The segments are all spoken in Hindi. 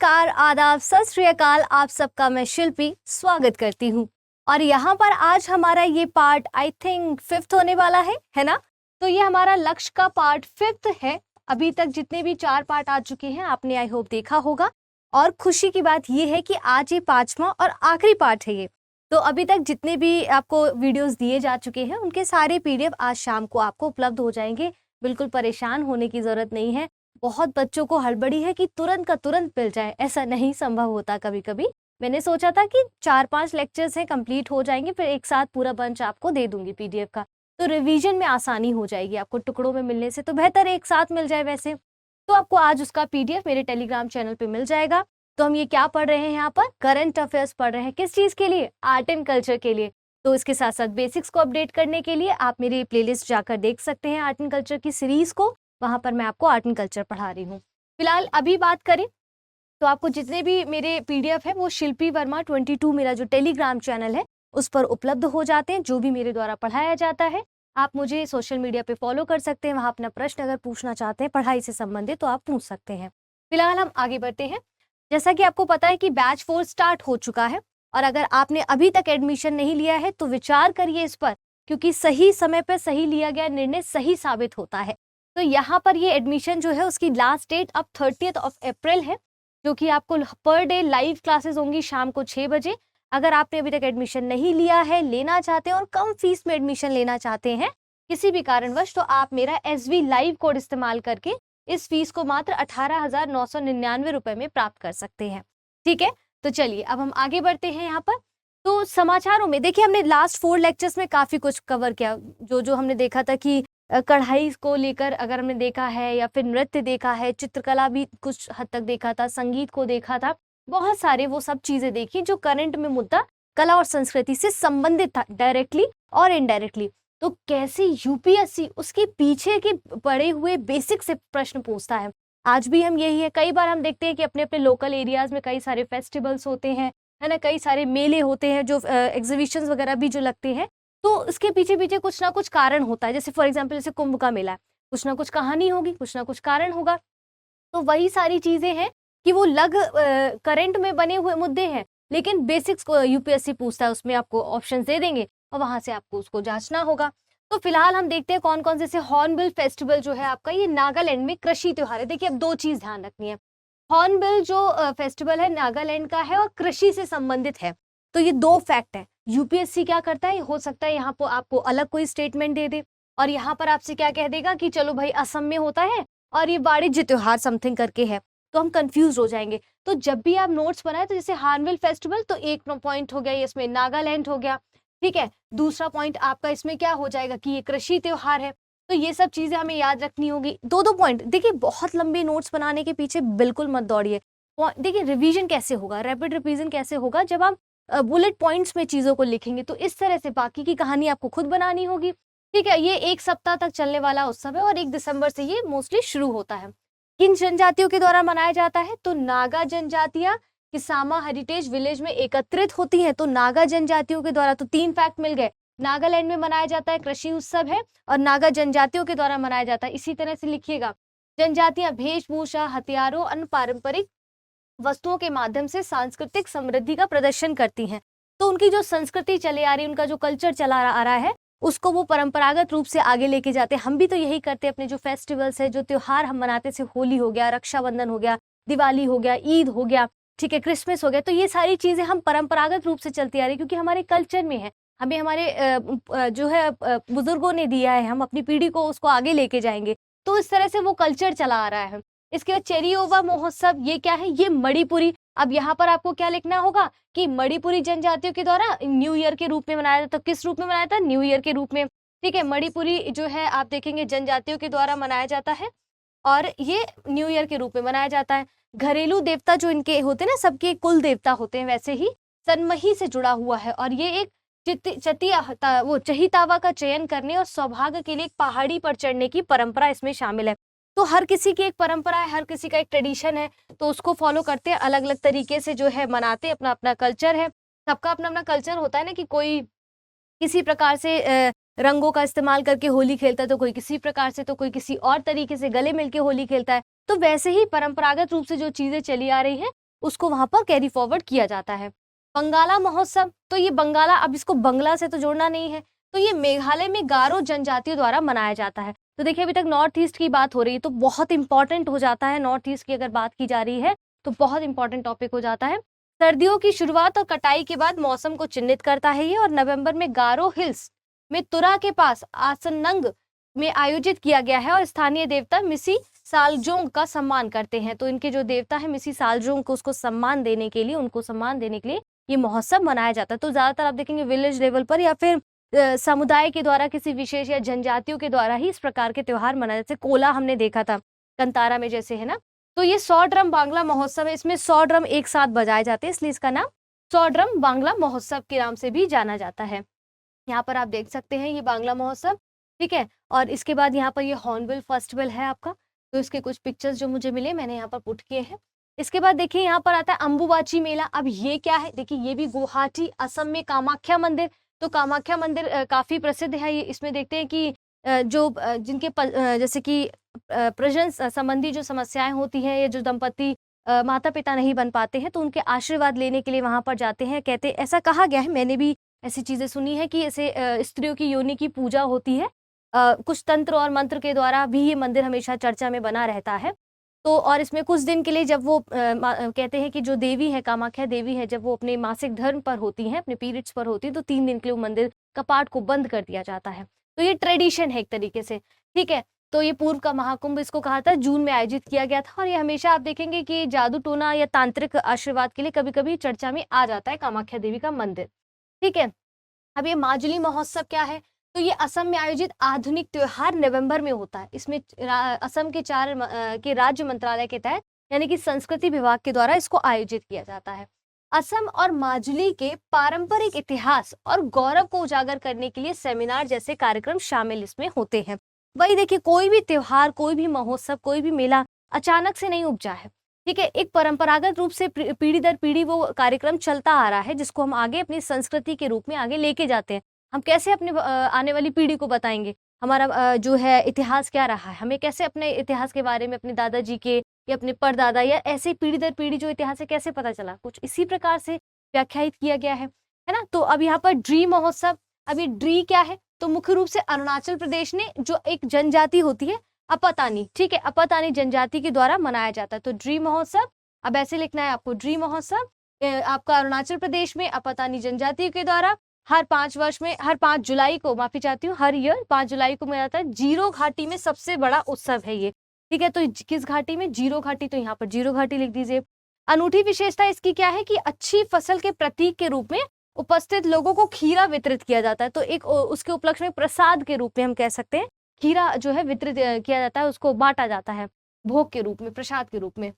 नमस्कार, आदाब, सत श्री अकाल। आप सबका मैं शिल्पी स्वागत करती हूँ। और यहाँ पर आज हमारा ये पार्ट आई थिंक 5th होने वाला है ना। तो ये हमारा लक्ष्य का पार्ट 5th है। अभी तक जितने भी 4 पार्ट आ चुके हैं आपने आई होप देखा होगा। और खुशी की बात ये है कि आज ये 5वां और आखिरी पार्ट है ये। तो अभी तक जितने भी आपको वीडियोस दिए जा चुके हैं उनके सारे पीडीएफ आज शाम को आपको उपलब्ध हो जाएंगे। बिल्कुल परेशान होने की ज़रूरत नहीं है। बहुत बच्चों को हड़बड़ी है कि तुरंत का तुरंत मिल जाए, ऐसा नहीं संभव होता। कभी कभी मैंने सोचा था कि 4-5 लेक्चर्स हैं, कंप्लीट हो जाएंगे, फिर एक साथ पूरा बंच आपको दे दूंगी पीडीएफ का, तो रिवीजन में आसानी हो जाएगी। आपको टुकड़ों में मिलने से तो बेहतर है एक साथ मिल जाए। वैसे तो आपको आज उसका पीडीएफ मेरे टेलीग्राम चैनल पे मिल जाएगा। तो हम ये क्या पढ़ रहे हैं यहाँ पर, करंट अफेयर्स पढ़ रहे हैं। किस चीज़ के लिए? आर्ट एंड कल्चर के लिए। तो इसके साथ साथ बेसिक्स को अपडेट करने के लिए आप मेरी प्लेलिस्ट जाकर देख सकते हैं आर्ट एंड कल्चर की सीरीज को। वहाँ पर मैं आपको आर्ट एंड कल्चर पढ़ा रही हूँ। फिलहाल अभी बात करें तो आपको जितने भी मेरे पीडीएफ है वो शिल्पी वर्मा 22 मेरा जो टेलीग्राम चैनल है उस पर उपलब्ध हो जाते हैं। जो भी मेरे द्वारा पढ़ाया जाता है आप मुझे सोशल मीडिया पे फॉलो कर सकते हैं। वहाँ अपना प्रश्न अगर पूछना चाहते हैं पढ़ाई से संबंधित तो आप पूछ सकते हैं। फिलहाल हम आगे बढ़ते हैं। जैसा कि आपको पता है कि बैच 4 स्टार्ट हो चुका है और अगर आपने अभी तक एडमिशन नहीं लिया है तो विचार करिए इस पर, क्योंकि सही समय पर सही लिया गया निर्णय सही साबित होता है। तो यहाँ पर ये एडमिशन जो है उसकी लास्ट डेट अब 30 अप्रैल है, जो कि आपको पर डे लाइव क्लासेस होंगी शाम को 6 बजे। अगर आपने अभी तक एडमिशन नहीं लिया है, लेना चाहते हैं और कम फीस में एडमिशन लेना चाहते हैं किसी भी कारणवश, तो आप मेरा SV लाइव कोड इस्तेमाल करके इस फीस को मात्र 18,999 रुपए में प्राप्त कर सकते हैं। ठीक है, तो चलिए अब हम आगे बढ़ते हैं। यहाँ पर तो समाचारों में देखिए हमने लास्ट 4 लेक्चर्स में काफ़ी कुछ कवर किया। जो हमने देखा था कि कढ़ाई को लेकर अगर हमने देखा है, या फिर नृत्य देखा है, चित्रकला भी कुछ हद तक देखा था, संगीत को देखा था, बहुत सारे वो सब चीज़ें देखी जो करंट में मुद्दा कला और संस्कृति से संबंधित था, डायरेक्टली और इनडायरेक्टली। तो कैसे यूपीएससी उसके पीछे के पड़े हुए बेसिक से प्रश्न पूछता है। आज भी हम यही है। कई बार हम देखते हैं कि अपने अपने लोकल एरियाज में कई सारे फेस्टिवल्स होते हैं, है ना, कई सारे मेले होते हैं, जो एग्जीबिशंस वगैरह भी जो लगते हैं, तो इसके पीछे पीछे कुछ ना कुछ कारण होता है। जैसे फॉर एग्जांपल जैसे कुंभ का मेला है, कुछ ना कुछ कहानी होगी, कुछ ना कुछ कारण होगा। तो वही सारी चीजें हैं कि वो करंट में बने हुए मुद्दे हैं, लेकिन बेसिक्स को यूपीएससी पूछता है, उसमें आपको ऑप्शन दे देंगे और वहां से आपको उसको जांचना होगा। तो फिलहाल हम देखते हैं कौन कौन, जैसे हॉर्नबिल फेस्टिवल जो है आपका, ये नागालैंड में कृषि त्योहार है। देखिए अब 2 चीज ध्यान रखनी है। हॉर्नबिल जो फेस्टिवल है नागालैंड का है और कृषि से संबंधित है। तो ये 2 फैक्ट है। यूपीएससी क्या करता है, हो सकता है यहाँ पर आपको अलग कोई स्टेटमेंट दे दे और यहाँ पर आपसे क्या कह देगा कि चलो भाई असम में होता है और ये वाणिज्य त्योहार समथिंग करके है, तो हम कंफ्यूज हो जाएंगे। तो जब भी आप नोट्स बनाए तो जैसे हॉर्नबिल फेस्टिवल तो एक पॉइंट हो गया, इसमें नागालैंड हो गया, ठीक है। दूसरा पॉइंट आपका इसमें क्या हो जाएगा कि ये कृषि त्योहार है। तो ये सब चीजें हमें याद रखनी होगी। 2-2 पॉइंट। देखिए बहुत लंबे नोट्स बनाने के पीछे बिल्कुल मत दौड़िए। देखिए रिवीजन कैसे होगा, रैपिड रिवीजन कैसे होगा, जब आप बुलेट पॉइंट्स में चीजों को लिखेंगे। तो इस तरह से बाकी की कहानी आपको खुद बनानी होगी। ठीक है, ये 1 सप्ताह तक चलने वाला उत्सव है और 1 दिसंबर से ये मोस्टली शुरू होता है। किन जनजातियों के द्वारा मनाया जाता है, तो नागा जनजातियां किसामा हेरिटेज विलेज में एकत्रित होती हैं। तो नागा जनजातियों के द्वारा, तो 3 फैक्ट मिल गए। नागालैंड में मनाया जाता है, कृषि उत्सव है, और नागा जनजातियों के द्वारा मनाया जाता है। इसी तरह से लिखिएगा, जनजातियां वेशभूषा, हथियारों, अन्य पारंपरिक वस्तुओं के माध्यम से सांस्कृतिक समृद्धि का प्रदर्शन करती हैं। तो उनकी जो संस्कृति चले आ रही है, उनका जो कल्चर चला आ रहा है, उसको वो परंपरागत रूप से आगे लेके जाते हैं। हम भी तो यही करते हैं। अपने जो फेस्टिवल्स है, जो त्योहार हम मनाते, से होली हो गया, रक्षाबंधन हो गया, दिवाली हो गया, ईद हो गया, ठीक है, क्रिसमस हो गया, तो ये सारी चीजें हम परंपरागत रूप से चलती आ रही है, क्योंकि हमारे कल्चर में है। हमें हमारे जो है बुजुर्गों ने दिया है, हम अपनी पीढ़ी को उसको आगे लेके जाएंगे। तो इस तरह से वो कल्चर चला आ रहा है। इसके बाद चेरिओवा महोत्सव, ये क्या है, ये मणिपुरी। अब यहाँ पर आपको क्या लिखना होगा कि मणिपुरी जनजातियों के द्वारा न्यू ईयर के रूप में मनाया जाता। तो किस रूप में मनाया जाता? न्यू ईयर के रूप में। ठीक है, मणिपुरी जो है आप देखेंगे जनजातियों के द्वारा मनाया जाता है और ये न्यू ईयर के रूप में मनाया जाता है। घरेलू देवता जो इनके होते हैं ना, सबके कुल देवता होते हैं, वैसे ही सनमही से जुड़ा हुआ है। और ये एक चहितावा का चयन करने और सौभाग्य के लिए एक पहाड़ी पर चढ़ने की परंपरा इसमें शामिल है। तो हर किसी की एक परंपरा है, हर किसी का एक ट्रेडिशन है, तो उसको फॉलो करते हैं, अलग अलग तरीके से जो है मनाते हैं। अपना अपना कल्चर है, सबका अपना अपना कल्चर होता है ना, कि कोई किसी प्रकार से रंगों का इस्तेमाल करके होली खेलता है, तो कोई किसी प्रकार से, तो कोई किसी और तरीके से गले मिलके होली खेलता है। तो वैसे ही परंपरागत रूप से जो चीजें चली आ रही हैं उसको वहां पर कैरी फॉरवर्ड किया जाता है। बंगाला महोत्सव, तो ये बंगाला, अब इसको बंगला से तो जोड़ना नहीं है, तो ये मेघालय में गारो जनजातियों द्वारा मनाया जाता है। तो देखिए अभी तक नॉर्थ ईस्ट की बात हो रही है, तो बहुत इंपॉर्टेंट हो जाता है, नॉर्थ ईस्ट की अगर बात की जा रही है तो बहुत इंपॉर्टेंट टॉपिक हो जाता है। सर्दियों की शुरुआत और कटाई के बाद मौसम को चिन्हित करता है ये, और नवंबर में गारो हिल्स में तुरा के पास आसनंग में आयोजित किया गया है, और स्थानीय देवता मिसी सालजोंग का सम्मान करते हैं। तो इनके जो देवता है मिसी सालजोंग को, उसको सम्मान देने के लिए, उनको सम्मान देने के लिए ये महोत्सव मनाया जाता है। तो ज्यादातर आप देखेंगे विलेज लेवल पर या फिर समुदाय के द्वारा, किसी विशेष या जनजातियों के द्वारा ही इस प्रकार के त्योहार मनाए, जैसे कोला हमने देखा था कंतारा में जैसे, है ना। तो ये 100 ड्रम बांग्ला महोत्सव है, इसमें 100 ड्रम एक साथ बजाए जाते हैं, इसलिए इसका नाम 100 ड्रम बांग्ला महोत्सव के नाम से भी जाना जाता है। यहाँ पर आप देख सकते हैं ये बांग्ला महोत्सव, ठीक है। और इसके बाद यहाँ पर ये हॉर्नबिल फेस्टिवल है आपका, तो इसके कुछ पिक्चर्स जो मुझे मिले मैंने यहाँ पर पुट किए हैं। इसके बाद देखिए यहाँ पर आता है अम्बुबाची मेला। अब ये क्या है, देखिए ये भी गुवाहाटी असम में कामाख्या मंदिर, तो कामाख्या मंदिर काफी प्रसिद्ध है। ये इसमें देखते हैं कि जिनके जैसे कि प्रजनन संबंधी जो समस्याएं होती हैं, या जो दंपति माता पिता नहीं बन पाते हैं, तो उनके आशीर्वाद लेने के लिए वहां पर जाते हैं। कहते, ऐसा कहा गया है, मैंने भी ऐसी चीजें सुनी है कि ऐसे स्त्रियों की योनि की पूजा होती है, कुछ तंत्र और मंत्र के द्वारा भी ये मंदिर हमेशा चर्चा में बना रहता है। तो और इसमें कुछ दिन के लिए जब वो कहते हैं कि जो देवी है, कामाख्या देवी है, जब वो अपने मासिक धर्म पर होती हैं, अपने पीरियड्स पर होती है, तो 3 दिन के लिए वो मंदिर कपाट को बंद कर दिया जाता है। तो ये ट्रेडिशन है एक तरीके से, ठीक है। तो ये पूर्व का महाकुंभ इसको कहा था, जून में आयोजित किया गया था, और ये हमेशा आप देखेंगे कि जादू टोना या तांत्रिक आशीर्वाद के लिए कभी कभी चर्चा में आ जाता है कामाख्या देवी का मंदिर, ठीक है। अब ये माजुली महोत्सव क्या है, तो ये असम में आयोजित आधुनिक त्योहार नवंबर में होता है। इसमें असम के के राज्य मंत्रालय के तहत, यानी कि संस्कृति विभाग के द्वारा इसको आयोजित किया जाता है। असम और माजुली के पारंपरिक इतिहास और गौरव को उजागर करने के लिए सेमिनार जैसे कार्यक्रम शामिल इसमें होते हैं। वही देखिए, कोई भी त्योहार, कोई भी महोत्सव, कोई भी मेला अचानक से नहीं उपजा है, ठीक है। एक परंपरागत रूप से पीढ़ी दर पीढ़ी वो कार्यक्रम चलता आ रहा है, जिसको हम आगे अपनी संस्कृति के रूप में आगे लेके जाते हैं। हम कैसे अपने आने वाली पीढ़ी को बताएंगे हमारा जो है इतिहास क्या रहा है, हमें कैसे अपने इतिहास के बारे में अपने दादाजी के या अपने परदादा या ऐसे पीढ़ी दर पीढ़ी जो इतिहास है कैसे पता चला, कुछ इसी प्रकार से व्याख्यायित किया गया है ना। तो अब यहाँ पर ड्री महोत्सव, अब ये ड्री क्या है, तो मुख्य रूप से अरुणाचल प्रदेश ने जो एक जनजाति होती है अपतानी, ठीक है, अपतानी जनजाति के द्वारा मनाया जाता है। तो ड्री महोत्सव, अब ऐसे लिखना है आपको, ड्री महोत्सव आपका अरुणाचल प्रदेश में अपतानी जनजाति के द्वारा हर 5 वर्ष में, हर 5 जुलाई को, माफी चाहती हूँ, हर ईयर 5 जुलाई को मनाया जाता है। जीरो घाटी में सबसे बड़ा उत्सव है ये, ठीक है। तो किस घाटी में, जीरो घाटी, तो यहाँ पर जीरो घाटी लिख दीजिए। अनूठी विशेषता इसकी क्या है कि अच्छी फसल के प्रतीक के रूप में उपस्थित लोगों को खीरा वितरित किया जाता है। तो एक उसके उपलक्ष्य में प्रसाद के रूप में हम कह सकते हैं, खीरा जो है वितरित किया जाता है, उसको बांटा जाता है भोग के रूप में, प्रसाद के रूप में,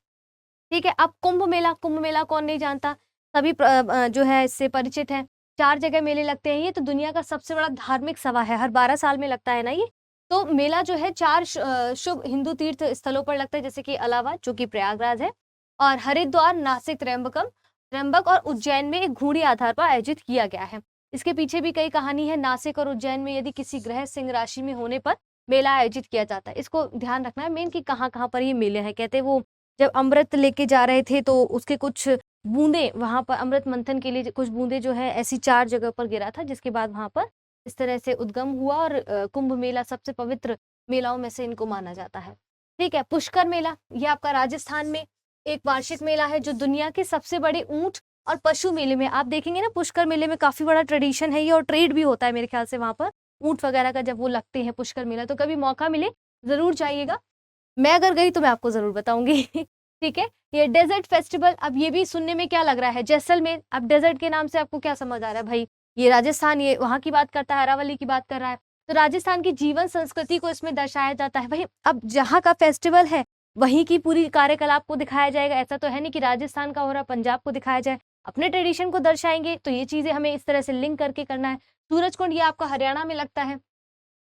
ठीक है। अब कुंभ मेला, कुंभ मेला कौन नहीं जानता, सभी जो है इससे परिचित है। 4 जगह मेले लगते हैं, ये तो दुनिया का सबसे बड़ा धार्मिक सभा है, हर 12 साल में लगता है ना ये। तो मेला जो है 4 शुभ हिंदू तीर्थ स्थलों पर लगता है, जैसे कि इलाहाबाद जो कि प्रयागराज है, और हरिद्वार, नासिक, त्र्यंबक और उज्जैन में एक घूड़ी आधार पर आयोजित किया गया है। इसके पीछे भी कई कहानी है। नासिक और उज्जैन में यदि किसी ग्रह सिंह राशि में होने पर मेला आयोजित किया जाता है, इसको ध्यान रखना है मेन कि कहाँ कहाँ पर ये मेले हैं। कहते हैं वो जब अमृत लेके जा रहे थे तो उसके कुछ बूंदे वहां पर, अमृत मंथन के लिए कुछ बूंदे जो है ऐसी 4 जगह पर गिरा था, जिसके बाद वहां पर इस तरह से उद्गम हुआ, और कुंभ मेला सबसे पवित्र मेलाओं में से इनको माना जाता है, ठीक है। पुष्कर मेला, ये आपका राजस्थान में एक वार्षिक मेला है, जो दुनिया के सबसे बड़े ऊंट और पशु मेले में आप देखेंगे ना, पुष्कर मेले में काफी बड़ा ट्रेडिशन है ये, और ट्रेड भी होता है मेरे ख्याल से वहां पर ऊंट वगैरह का, जब वो लगते हैं पुष्कर मेला। तो कभी मौका मिले जरूर जाइएगा, मैं अगर गई तो मैं आपको जरूर बताऊंगी ठीक है। ये डेजर्ट फेस्टिवल, अब ये भी सुनने में क्या लग रहा है, जैसलमेर। अब डेजर्ट के नाम से आपको क्या समझ आ रहा है भाई, ये राजस्थान, ये वहां की बात करता है, अरावली की बात कर रहा है। तो राजस्थान की जीवन संस्कृति को इसमें दर्शाया जाता है भाई। अब जहाँ का फेस्टिवल है वहीं की पूरी कार्यकलाप को दिखाया जाएगा, ऐसा तो है नहीं कि राजस्थान का हो रहा पंजाब को दिखाया जाए, अपने ट्रेडिशन को दर्शाएंगे। तो ये चीजें हमें इस तरह से लिंक करके करना है। सूरजकुंड ये आपका हरियाणा में लगता है,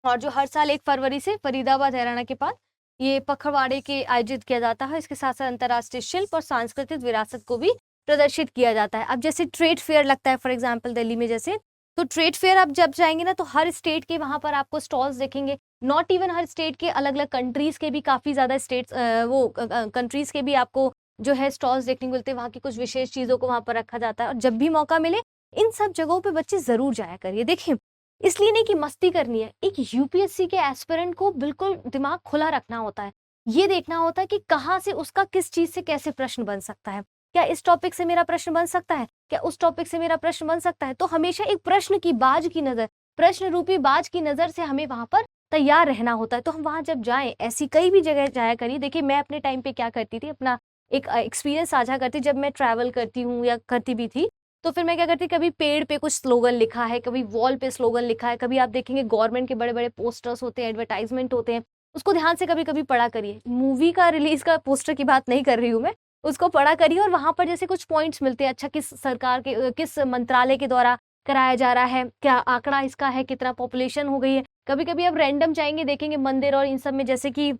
और जो हर साल 1 फरवरी से फरीदाबाद हरियाणा के पास ये पखवाड़े के आयोजित किया जाता है। इसके साथ साथ अंतर्राष्ट्रीय शिल्प और सांस्कृतिक विरासत को भी प्रदर्शित किया जाता है। अब जैसे ट्रेड फेयर लगता है फॉर एग्जांपल दिल्ली में जैसे, तो ट्रेड फेयर आप जब जाएंगे ना तो हर स्टेट के वहां पर आपको स्टॉल्स देखेंगे, नॉट इवन हर स्टेट के, अलग अलग कंट्रीज के भी काफी ज्यादा स्टेट्स वो कंट्रीज के भी आपको जो है स्टॉल्स देखने को मिलते हैं, वहाँ की कुछ विशेष चीज़ों को वहाँ पर रखा जाता है। और जब भी मौका मिले इन सब जगहों पे बच्चे ज़रूर जाया करिए। देखिए, इसलिए नहीं कि मस्ती करनी है, एक यूपीएससी के एस्पिरेंट को बिल्कुल दिमाग खुला रखना होता है। ये देखना होता है कि कहाँ से उसका किस चीज़ से कैसे प्रश्न बन सकता है। क्या इस टॉपिक से मेरा प्रश्न बन सकता है? क्या उस टॉपिक से मेरा प्रश्न बन सकता है? तो हमेशा एक प्रश्न की बाज की नज़र, प्रश्न रूपी बाज की नज़र से हमें वहाँ पर तैयार रहना होता है। तो हम वहाँ जब जाएँ, ऐसी कई भी जगह जाया करिए। देखिए, मैं अपने टाइम पे क्या करती थी, अपना एक एक्सपीरियंस साझा करती, जब मैं ट्रैवल करती हूँ या करती भी थी, तो फिर मैं क्या करती, कभी पेड़ पे कुछ स्लोगन लिखा है, कभी वॉल पे स्लोगन लिखा है, कभी आप देखेंगे गवर्नमेंट के बड़े-बड़े पोस्टर्स होते हैं, एडवर्टाइज़मेंट होते हैं, उसको ध्यान से कभी-कभी पढ़ा करिए। मूवी का रिलीज़ का पोस्टर की बात नहीं कर रही हूँ मैं, उसको पढ़ा करिए और वहाँ पर जैसे कुछ पॉइंट्स मिलते हैं, अच्छा किस सरकार के किस मंत्रालय के द्वारा कराया जा रहा है, क्या आंकड़ा इसका है, कितना पॉपुलेशन हो गई है। कभी-कभी आप रैंडम जाएँगे, देखेंगे मंदिर और इन सब में, जैसे कि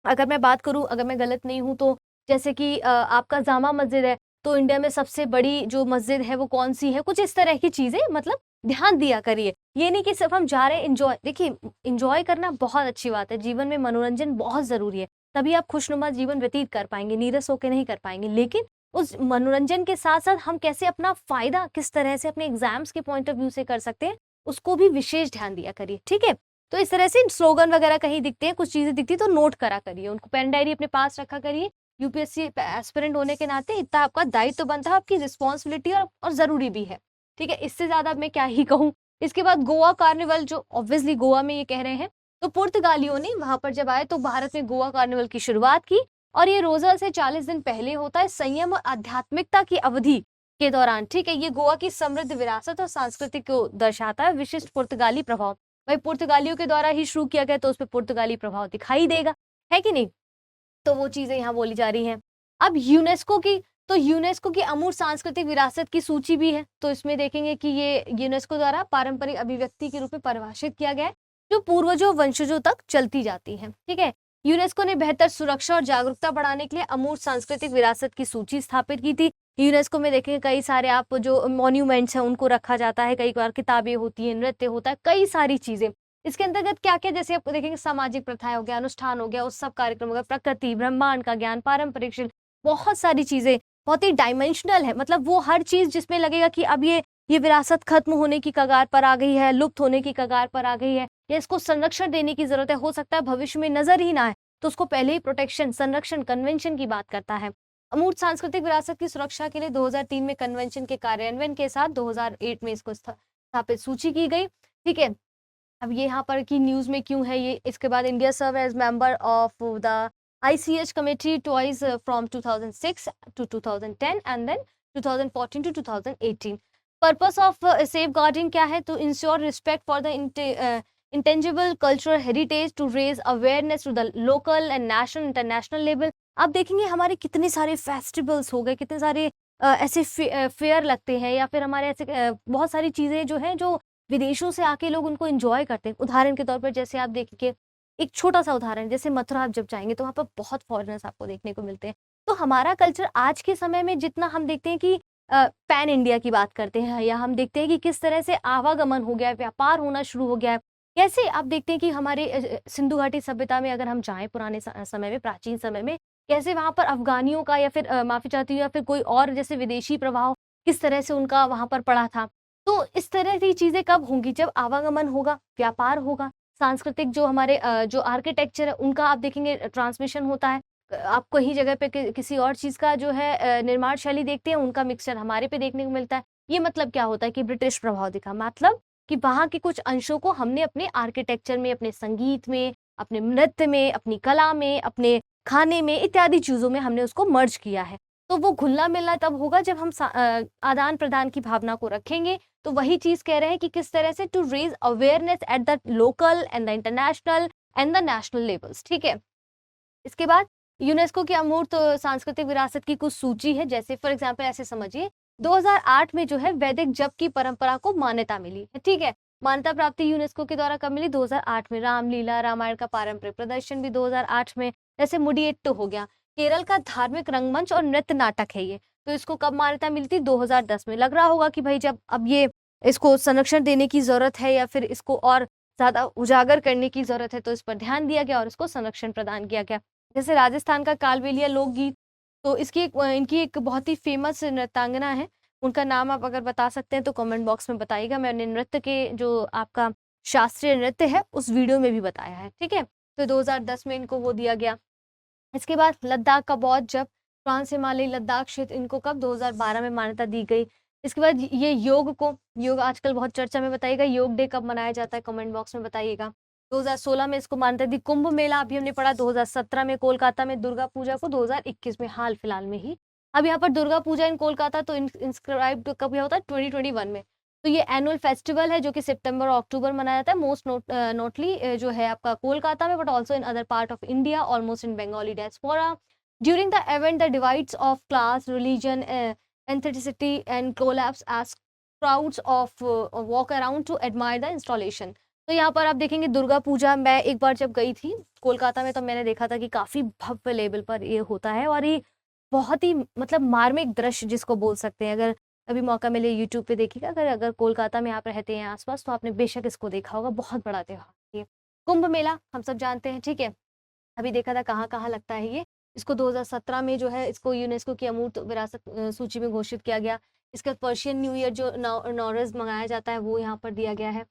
अगर मैं बात करूँ, अगर मैं गलत नहीं हूँ तो जैसे कि आपका जामा मस्जिद है, तो इंडिया में सबसे बड़ी जो मस्जिद है वो कौन-सी है? कुछ इस तरह की चीज़ें, मतलब ध्यान दिया करिए। ये नहीं कि सिर्फ़ हम जा रहे हैं एन्जॉय, देखिए एन्जॉय करना बहुत अच्छी बात है, जीवन में मनोरंजन बहुत ज़रूरी है, तभी आप खुशनुमा जीवन व्यतीत कर पाएँगे, नीरस होके नहीं कर पाएँगे। लेकिन उस मनोरंजन के साथ-साथ हम कैसे अपना फ़ायदा किस तरह से अपने एग्ज़ाम्स के पॉइंट ऑफ व्यू से कर सकते हैं, उसको भी विशेष ध्यान दिया करिए, ठीक है? तो इस तरह से स्लोगन वगैरह कहीं दिखते हैं, कुछ चीज़ें दिखती हैं तो नोट करा करिए, उनको पेन डायरी अपने पास रखा करिए। यूपीएससी एस्पिरेंट होने के नाते इतना आपका दायित्व तो बनता है, आपकी रिस्पॉन्सिबिलिटी और ज़रूरी भी है, ठीक है? इससे ज़्यादा अब मैं क्या ही कहूँ। इसके बाद गोवा कार्निवल, जो ऑब्वियसली गोवा में ये कह रहे हैं, तो पुर्तगालियों ने वहाँ पर जब आए तो भारत में गोवा कार्निवल की शुरुआत की और ये रोज़ा से 40 दिन पहले होता है, संयम और आध्यात्मिकता की अवधि के दौरान, ठीक है? ये गोवा की समृद्ध विरासत और संस्कृति को दर्शाता है, विशिष्ट पुर्तगाली प्रभाव। भाई पुर्तगालियों के द्वारा ही शुरू किया गया तो उसपे पुर्तगाली प्रभाव दिखाई देगा, है कि नहीं? तो वो चीज़ें यहाँ बोली जा रही हैं। अब यूनेस्को की, तो यूनेस्को की अमूर्त सांस्कृतिक विरासत की सूची भी है, तो इसमें देखेंगे कि ये यूनेस्को द्वारा पारंपरिक अभिव्यक्ति के रूप में परिभाषित किया गया है, जो पूर्वजों वंशजों तक चलती जाती हैं, ठीक है? यूनेस्को ने बेहतर सुरक्षा और जागरूकता बढ़ाने के लिए अमूर्त सांस्कृतिक विरासत की सूची स्थापित की थी। यूनेस्को में देखेंगे कई सारे आप जो मॉन्यूमेंट्स हैं उनको रखा जाता है, कई बार किताबें होती हैं, नृत्य होता है, कई सारी चीज़ें। इसके अंतर्गत क्या-क्या, जैसे आप देखेंगे सामाजिक प्रथाएँ हो गया, अनुष्ठान हो गया, उत्सव कार्यक्रम हो गया, प्रकृति, ब्रह्मांड का ज्ञान, पारंपरिक शिल्प, बहुत सारी चीज़ें, बहुत ही डायमेंशनल है। मतलब वो हर चीज़ जिसमें लगेगा कि अब ये विरासत खत्म होने की कगार पर आ गई है, लुप्त होने की कगार पर आ गई है, या इसको संरक्षण देने की ज़रूरत है, हो सकता है भविष्य में नज़र ही ना आए, तो उसको पहले ही प्रोटेक्शन, संरक्षण कन्वेंशन की बात करता है। अमूर्त सांस्कृतिक विरासत की सुरक्षा के लिए 2003 में कन्वेंशन के कार्यान्वयन के साथ 2008 में इसको स्थापित सूची की गई, ठीक है? अब ये यहाँ पर की न्यूज़ में क्यों है ये, इसके बाद India serve as member of the ICH committee twice from 2006 to 2010 and then 2014 to 2018। Purpose of safeguarding क्या है? To ensure respect for the intangible cultural heritage, to raise awareness to the local and national international level. आप देखेंगे हमारे कितने सारे फेस्टिवल्स हो गए, कितने सारे ऐसे फेयर लगते हैं, या फिर हमारे ऐसे बहुत सारी चीज़ें जो हैं, जो विदेशों से आके लोग उनको एन्जॉय करते हैं। उदाहरण के तौर पर जैसे आप देखिए, एक छोटा-सा उदाहरण, जैसे मथुरा आप जब जाएँगे तो वहाँ पर बहुत फॉरेनर्स आपको देखने को मिलते हैं। तो हमारा कल्चर आज के समय में जितना हम देखते हैं कि पैन इंडिया की बात करते हैं, या हम देखते हैं कि किस तरह से आवागमन हो गया है, व्यापार होना शुरू हो गया है। कैसे आप देखते हैं कि हमारे सिंधु घाटी सभ्यता में अगर हम जाएँ पुराने समय में, प्राचीन समय में, कैसे वहाँ पर अफ़गानियों का, या फिर माफ़ी चाहती हूँ, या फिर कोई और जैसे विदेशी प्रभाव किस तरह से उनका वहाँ पर पड़ा था। तो इस तरह की चीज़ें कब होंगी? जब आवागमन होगा, व्यापार होगा, सांस्कृतिक जो हमारे जो आर्किटेक्चर है उनका आप देखेंगे ट्रांसमिशन होता है। आप कहीं जगह पे किसी और चीज़ का जो है निर्माण शैली देखते हैं, उनका मिक्सचर हमारे पे देखने को मिलता है। ये मतलब क्या होता है कि ब्रिटिश प्रभाव दिखा, मतलब कि वहाँ के कुछ अंशों को हमने अपने आर्किटेक्चर में, अपने संगीत में, अपने नृत्य में, अपनी कला में, अपने खाने में, इत्यादि चीज़ों में हमने उसको मर्ज किया है। तो वो घुलना-मिलना तब होगा जब हम आदान-प्रदान की भावना को रखेंगे। तो वही चीज़ कह रहे हैं कि किस तरह से to raise awareness at the local and the international and the national levels, ठीक है? इसके बाद यूनेस्को की अमूर्त सांस्कृतिक विरासत की कुछ सूची है, जैसे फॉर एग्जांपल ऐसे समझिए, 2008 में जो है वैदिक जप की परंपरा को मान्यता मिली है, ठीक है? मान्यता प्राप्ति यूनेस्को के द्वारा कब मिली? 2008 में। रामलीला, रामायण का पारंपरिक प्रदर्शन भी 2008 में। जैसे मुडियेट्टो हो गया, केरल का धार्मिक रंगमंच और नृत्य नाटक है ये, तो इसको कब मान्यता मिली थी? 2010 में। लग रहा होगा कि भाई जब अब ये इसको संरक्षण देने की ज़रूरत है, या फिर इसको और ज़्यादा उजागर करने की ज़रूरत है, तो इस पर ध्यान दिया गया और इसको संरक्षण प्रदान किया गया। जैसे राजस्थान का कालबेलिया लोकगीत, तो इनकी एक बहुत ही फेमस नृत्यांगना है, उनका नाम आप अगर बता सकते हैं तो कमेंट बॉक्स में बताइएगा। मैंने नृत्य के जो आपका शास्त्रीय नृत्य है उस वीडियो में भी बताया है, ठीक है। तो 2010 में इनको वो दिया गया। इसके बाद लद्दाख का बौद्ध जब फ्रांस हिमालयी लद्दाख क्षेत्र इनको कब 2012 में मान्यता दी गई। इसके बाद ये योग आजकल बहुत चर्चा में, बताइएगा योग डे कब मनाया जाता है, कमेंट बॉक्स में बताइएगा। 2016 में इसको मान्यता दी। कुंभ मेला अभी हमने पढ़ा 2017 में, कोलकाता में दुर्गा पूजा को 2021 में, हाल फिलहाल में ही। अब यहाँ पर दुर्गा पूजा इन कोलकाता तो इंस्क्राइब्ड कब होता है 2021 में। तो ये एनुअल फेस्टिवल है जो कि सितंबर और अक्टूबर मनाया जाता है, मोस्ट नोटली जो है आपका कोलकाता में, but also in other part of India, almost in Bengali diaspora. During the event the divides of class, religion, authenticity and collapse as crowds of walk around to admire the installation. तो यहाँ पर आप देखेंगे दुर्गा पूजा, मैं एक बार जब गई थी कोलकाता में तो मैंने देखा था कि काफी भव्य लेवल पर ये होता है, और ये बहुत ही मतलब मार्मिक दृश्य जिसको बोल सकते हैं। अगर कभी मौका मिले यूट्यूब पे देखिएगा, अगर कोलकाता में आप रहते हैं आसपास तो आपने बेशक इसको देखा होगा, बहुत बड़ा त्योहार ये। कुंभ मेला हम सब जानते हैं, ठीक है। अभी देखा था कहाँ कहाँ लगता है ये। इसको 2017 में जो है इसको यूनेस्को की अमूर्त विरासत सूची में घोषित किया गया। इसका पर्शियन न्यू ईयर जो नौरोज मनाया जाता है वो यहाँ पर दिया गया है।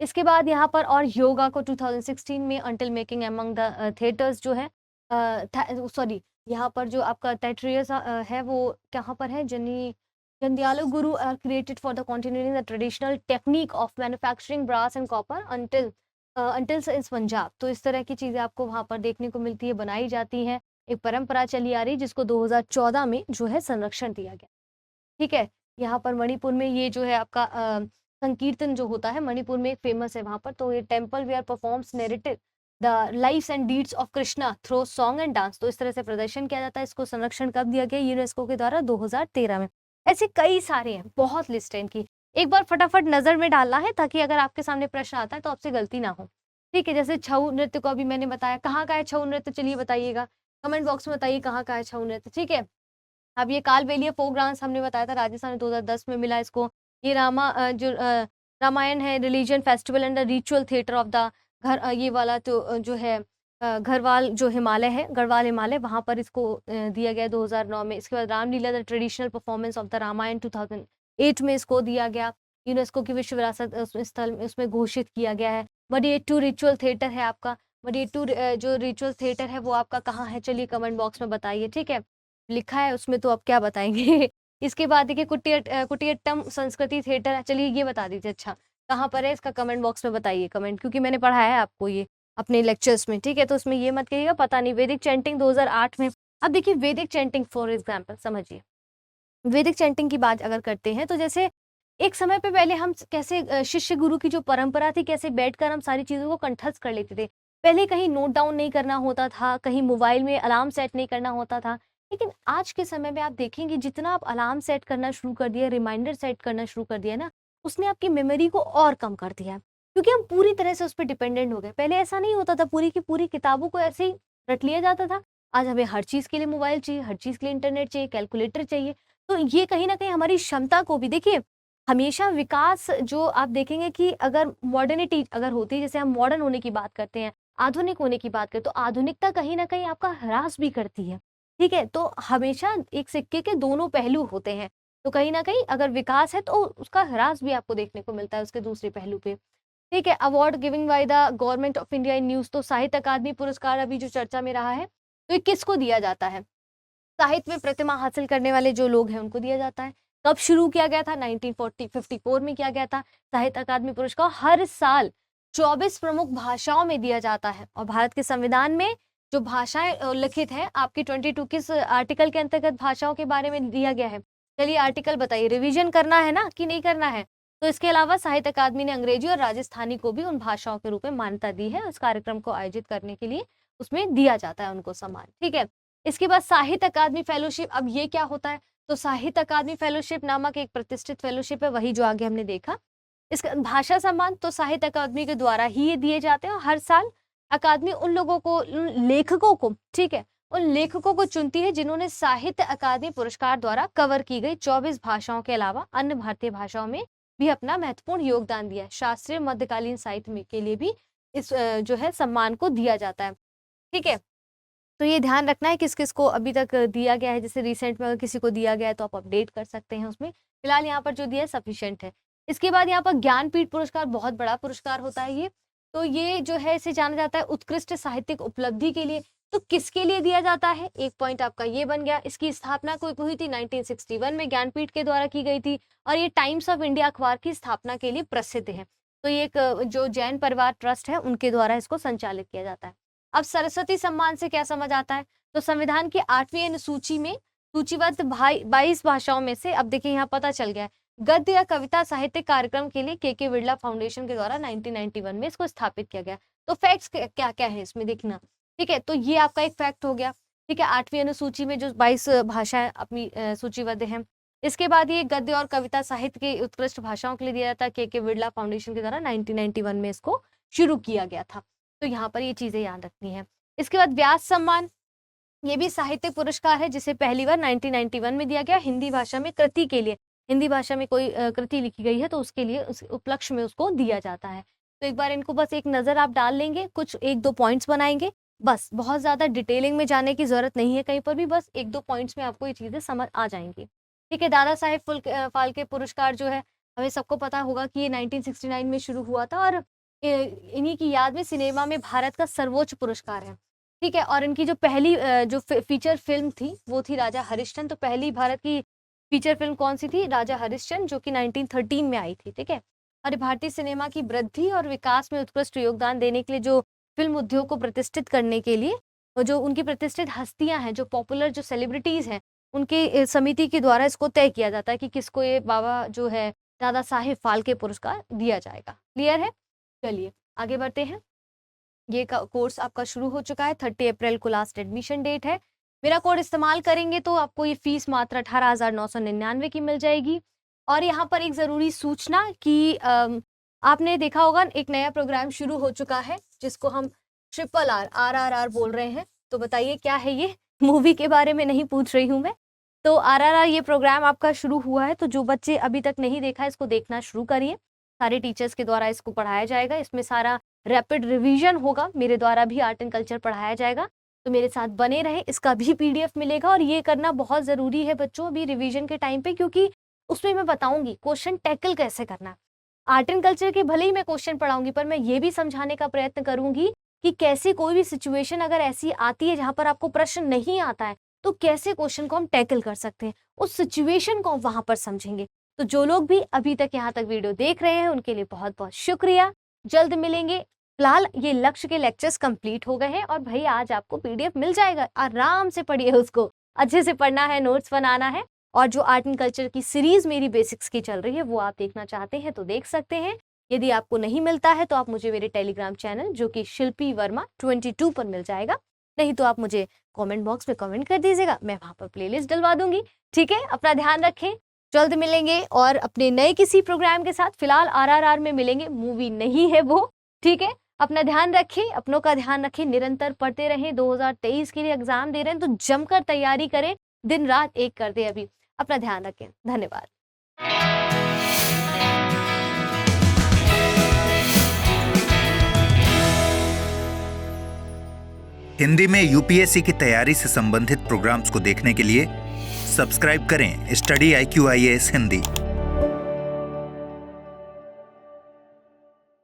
इसके बाद यहाँ पर और योगा को 2016 में until making among the theatres जो है, सॉरी यहाँ पर जो आपका टेट्रियस है वो कहाँ पर है, Jandialo Guru are created for the continuing the traditional technique of manufacturing brass and copper until since Punjab. तो इस तरह की चीजें आपको वहां पर देखने को मिलती है, बनाई जाती हैं। एक परंपरा चली आ रही जिसको 2014 में जो है संरक्षण दिया गया, ठीक है। यहाँ पर मणिपुर में ये जो है आपका संकीर्तन जो होता है मणिपुर में फेमस है वहां पर। तो ये temple where performs narrative the lifes and deeds of Krishna through song and dance. तो इस तरह से प्रदर्शन किया जाता है। इसको संरक्षण कब दिया गया, यूनेस्को के द्वारा 2013 में। ऐसे कई सारे हैं, बहुत लिस्ट है इनकी। एक बार फटाफट नजर में डालना है ताकि अगर आपके सामने प्रश्न आता है तो आपसे गलती ना हो, ठीक है। जैसे छऊ नृत्य को अभी मैंने बताया, कहाँ का है छऊ नृत्य, चलिए बताइएगा कमेंट बॉक्स में, बताइए कहाँ का है छऊ नृत्य, ठीक है। अब ये कालबेलिया फोक डांस हमने बताया था राजस्थान में 2010 में मिला इसको। ये रामायण है, religion festival and the ritual theatre of the घर, ये वाला तो जो है घरवाल जो हिमालय है, गढ़वाल हिमालय, वहां पर इसको दिया गया 2009 में। इसके बाद Ramlila the traditional performance of the Ramayana 2008 में इसको दिया गया, यूनेस्को की विश्व विरासत स्थल में उसमें घोषित किया गया है। मडिकेट्टू रिचुअल थिएटर है आपका, मडिकेट्टू जो रिचुअल थिएटर है वो आपका कहाँ है, चलिए कमेंट बॉक्स में बताइए, ठीक है। लिखा है उसमें तो अब क्या बताएंगे इसके बाद देखिए कुटियट्टम संस्कृति थिएटर है, चलिए ये बता दीजिए, अच्छा कहाँ पर है इसका कमेंट बॉक्स में बताइए, कमेंट, क्योंकि मैंने पढ़ाया है आपको ये अपने लेक्चर्स में, ठीक है। तो उसमें ये मत कहिएगा पता नहीं। वैदिक चैंटिंग 2008 में। अब देखिए वैदिक चैंटिंग फॉर एग्जाम्पल समझिए, वैदिक चैंटिंग की बात अगर करते हैं तो जैसे एक समय पे पहले हम कैसे शिष्य गुरु की जो परंपरा थी, कैसे बैठकर हम सारी चीजों को कंठस्थ कर लेते थे। पहले कहीं नोट डाउन नहीं करना होता था, कहीं मोबाइल में अलार्म सेट नहीं करना होता था। लेकिन आज के समय में आप देखेंगे जितना आप अलार्म सेट करना शुरू कर दिया, रिमाइंडर सेट करना शुरू कर दिया ना, उसने आपकी मेमोरी को और कम कर दिया है, क्योंकि हम पूरी तरह से उस पर डिपेंडेंट हो गए। पहले ऐसा नहीं होता था, पूरी की पूरी किताबों को ऐसे ही रट लिया जाता था। आज हमें हर चीज के लिए मोबाइल चाहिए, हर चीज के लिए इंटरनेट चाहिए, कैलकुलेटर चाहिए। तो ये कहीं ना कहीं हमारी क्षमता को भी, देखिए हमेशा विकास जो आप देखेंगे कि अगर मॉडर्निटी अगर होती है, जैसे हम मॉडर्न होने की बात करते हैं, आधुनिक होने की बात करते हैं, तो आधुनिकता कहीं ना कहीं आपका ह्रास भी करती है, ठीक है। तो हमेशा एक सिक्के के दोनों पहलू होते हैं। तो कहीं ना कहीं अगर विकास है तो उसका ह्रास भी आपको देखने को मिलता है उसके दूसरे पहलू पे, ठीक है। Award giving by the government of India in news. तो साहित्य अकादमी पुरस्कार अभी जो चर्चा में रहा है, तो ये किसको दिया जाता है, साहित्य में प्रतिमा हासिल करने वाले जो लोग हैं उनको दिया जाता है। कब शुरू किया गया था, 1954 में किया गया था। साहित्य अकादमी पुरस्कार हर साल 24 प्रमुख भाषाओं में दिया जाता है, और भारत के संविधान में जो भाषाएं उल्लिखित है आपकी 22 किस आर्टिकल के अंतर्गत भाषाओं के बारे में दिया गया है, चलिए आर्टिकल बताइए, रिवीजन करना है ना कि नहीं करना है। तो इसके अलावा साहित्य अकादमी ने अंग्रेजी और राजस्थानी को भी उन भाषाओं के रूप में मान्यता दी है। उस कार्यक्रम को आयोजित करने के लिए उसमें दिया जाता है उनको सम्मान, ठीक है। इसके बाद साहित्य अकादमी फेलोशिप, अब ये क्या होता है, तो साहित्य अकादमी फेलोशिप नामक एक प्रतिष्ठित फेलोशिप है, वही जो आगे हमने देखा। इसका भाषा सम्मान तो साहित्य अकादमी के द्वारा ही ये दिए जाते हैं, और हर साल अकादमी उन लोगों को, उन लेखकों को, ठीक है, उन लेखकों को चुनती है जिन्होंने साहित्य अकादमी पुरस्कार द्वारा कवर की गई 24 भाषाओं के अलावा अन्य भारतीय भाषाओं में भी अपना महत्वपूर्ण योगदान दिया है। शास्त्रीय मध्यकालीन साहित्य के लिए भी इस जो है सम्मान को दिया जाता है, ठीक है। तो ये ध्यान रखना है किस किस को अभी तक दिया गया है, जैसे रिसेंट में अगर किसी को दिया गया है तो आप अपडेट कर सकते हैं उसमें। फिलहाल यहाँ पर जो दिया है सफिशिएंट है। इसके बाद यहाँ पर ज्ञानपीठ पुरस्कार बहुत बड़ा पुरस्कार होता है ये। तो ये जो है इसे जाना जाता है उत्कृष्ट साहित्यिक उपलब्धि के लिए। तो किसके लिए दिया जाता है, एक पॉइंट आपका ये बन गया। इसकी स्थापना कोई हुई थी 1961 में, ज्ञानपीठ के द्वारा की गई थी और ये टाइम्स ऑफ इंडिया अखबार की स्थापना के लिए प्रसिद्ध है। तो ये एक जो जैन परिवार ट्रस्ट है उनके द्वारा इसको संचालित किया जाता है। अब सरस्वती सम्मान से क्या समझ आता है, तो संविधान की 8वीं अनुसूची में सूचीबद्ध 22 भाषाओं में से, अब देखिए यहाँ पता चल गया है, गद्य या कविता साहित्यिक कार्यक्रम के लिए के बिरला फाउंडेशन के द्वारा 1991 में इसको स्थापित किया गया। तो फैक्ट्स क्या क्या है इसमें देखना, ठीक है। तो ये आपका एक फैक्ट हो गया, ठीक है। 8वीं अनुसूची में जो 22 भाषाएं अपनी सूचीबद्ध हैं। इसके बाद ये गद्य और कविता साहित्य के उत्कृष्ट भाषाओं के लिए दिया जाता है, के बिरला फाउंडेशन के द्वारा 1991 में इसको शुरू किया गया था। तो यहाँ पर ये चीजें याद रखनी है। इसके बाद व्यास सम्मान, ये भी साहित्यिक पुरस्कार है जिसे पहली बार 1991 में दिया गया हिंदी भाषा में कृति के लिए। हिंदी भाषा में कोई कृति लिखी गई है तो उसके लिए उस उपलक्ष्य में उसको दिया जाता है। तो एक बार इनको बस एक नजर आप डाल लेंगे, कुछ 1-2 पॉइंट्स बनाएंगे, बस बहुत ज्यादा डिटेलिंग में जाने की जरूरत नहीं है कहीं पर भी, बस 1-2 पॉइंट्स में आपको ये चीजें समझ आ जाएंगी, ठीक है। दादा साहेब फाल्के पुरस्कार जो है हमें सबको पता होगा कि ये 1969 में शुरू हुआ था और इन्हीं की याद में सिनेमा में भारत का सर्वोच्च पुरस्कार है, ठीक है। और इनकी जो पहली जो फीचर फिल्म थी वो थी राजा हरिश्चंद्र। तो पहली भारत की फीचर फिल्म कौन सी थी, राजा हरिश्चंद्र, जो कि 1913 में आई थी, ठीक है। और भारतीय सिनेमा की वृद्धि और विकास में उत्कृष्ट योगदान देने के लिए, जो फिल्म उद्योग को प्रतिष्ठित करने के लिए, और जो उनकी प्रतिष्ठित हस्तियां हैं, जो पॉपुलर जो सेलिब्रिटीज हैं, उनके समिति के द्वारा इसको तय किया जाता है कि किसको ये बाबा जो है दादा साहेब फाल्के पुरस्कार दिया जाएगा। क्लियर है, चलिए आगे बढ़ते हैं। ये कोर्स आपका शुरू हो चुका है, 30 अप्रैल को लास्ट एडमिशन डेट है। मेरा कोड इस्तेमाल करेंगे तो आपको ये फीस मात्र 18,999 की मिल जाएगी। और यहाँ पर एक ज़रूरी सूचना कि आपने देखा होगा एक नया प्रोग्राम शुरू हो चुका है जिसको हम RRR बोल रहे हैं। तो बताइए क्या है ये, मूवी के बारे में नहीं पूछ रही हूँ मैं। तो RRR ये प्रोग्राम आपका शुरू हुआ है, तो जो बच्चे अभी तक नहीं देखा इसको देखना शुरू करिए। सारे टीचर्स के द्वारा इसको पढ़ाया जाएगा, इसमें सारा रैपिड रिवीजन होगा, मेरे द्वारा भी आर्ट एंड कल्चर पढ़ाया जाएगा। तो मेरे साथ बने रहे, इसका भी PDF मिलेगा। और ये करना बहुत ज़रूरी है बच्चों अभी रिवीजन के टाइम पे, क्योंकि उसमें मैं बताऊंगी क्वेश्चन टैकल कैसे करना है। आर्ट एंड कल्चर के भले ही मैं क्वेश्चन पढ़ाऊंगी, पर मैं ये भी समझाने का प्रयत्न करूंगी कि कैसे कोई भी सिचुएशन अगर ऐसी आती है जहाँ पर आपको प्रश्न नहीं आता है, तो कैसे क्वेश्चन को हम टैकल कर सकते हैं, उस सिचुएशन को वहां पर समझेंगे। तो जो लोग भी अभी तक यहाँ तक वीडियो देख रहे हैं उनके लिए बहुत बहुत शुक्रिया। जल्द मिलेंगे। फिलहाल ये लक्ष्य के लेक्चर्स कंप्लीट हो गए हैं और भाई आज आपको PDF मिल जाएगा, आराम से पढ़िए उसको, अच्छे से पढ़ना है, नोट्स बनाना है। और जो आर्ट एंड कल्चर की सीरीज मेरी बेसिक्स की चल रही है वो आप देखना चाहते हैं तो देख सकते हैं। यदि आपको नहीं मिलता है तो आप मुझे मेरे टेलीग्राम चैनल जो कि शिल्पी वर्मा 22 पर मिल जाएगा, नहीं तो आप मुझे कमेंट बॉक्स में कमेंट कर दीजिएगा, मैं वहां पर प्लेलिस्ट डलवा दूंगी, ठीक है। अपना ध्यान रखें, जल्द मिलेंगे और अपने नए किसी प्रोग्राम के साथ। फिलहाल RRR में मिलेंगे, मूवी नहीं है वो, ठीक है। अपना ध्यान रखें, अपनों का ध्यान रखें, निरंतर पढ़ते रहें। 2023 के लिए एग्जाम दे रहे हैं तो जमकर तैयारी करें, दिन रात एक कर दे। अभी अपना ध्यान रखें, धन्यवाद। हिंदी में UPSC की तैयारी से संबंधित प्रोग्राम्स को देखने के लिए सब्सक्राइब करें स्टडी IQ IAS हिंदी।